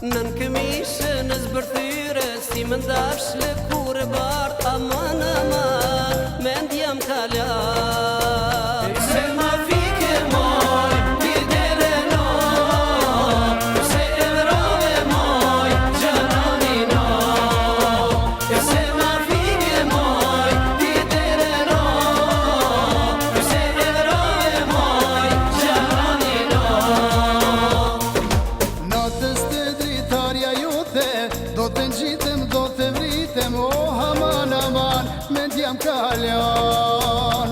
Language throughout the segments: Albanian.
Nën këmishë në zbërthyre, si më ndafsh lë kur e bart. Aman, aman, mendjam kalar. Se ma fike moj, ti dere no, se e vrove moj, gjanani no. Se ma fike moj, ti dere no, se e vrove moj, gjanani no. Natës të dritarja jute, do të ngjitem, do të vritem. Oh, aman, aman, mendjam kalon.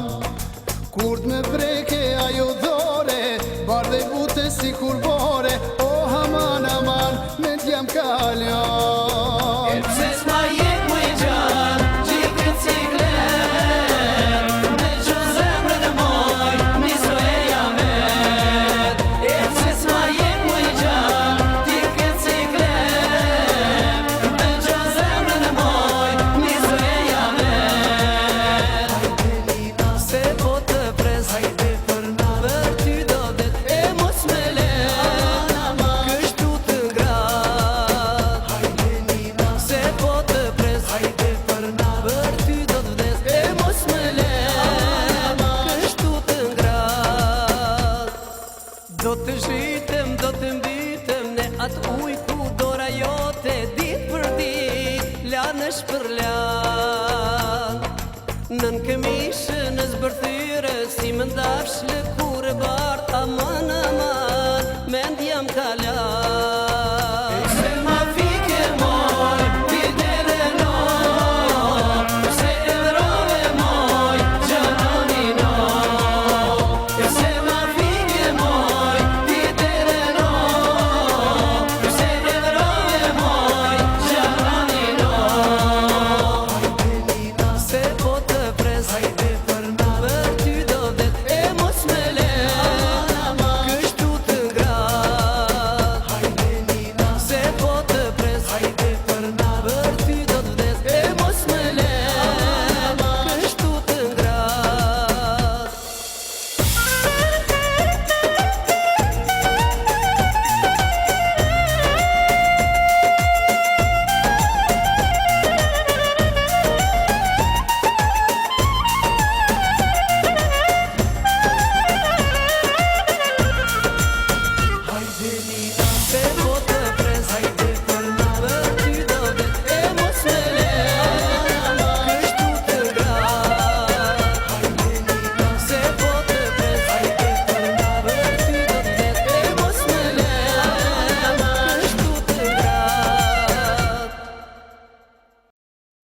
Kur t'me preke ajo dhore, bardhe bute si kur bore. Oh, aman, aman, mendjam kalon. E pse s'ma jek mu i gjan, gjikën ciklet, me që zemrën e moj, niso e jamet. E pse s'ma jek mu i gjan, gjikën ciklet, me që zemrën e moj, niso e jamet. Se po të pres, për ty do det e mos me le, kështu të ngrat. Se po të pres, për ty do të vdes e mos me le, kështu të ngrat. Do të zhitem, do të mbitem ne atë uj ku dora jote dit për dit, lanësh për lan. Nën këmishë në zbërthyre, si më ndafsh lë kur e bart. Aman, aman, mendjam kalar.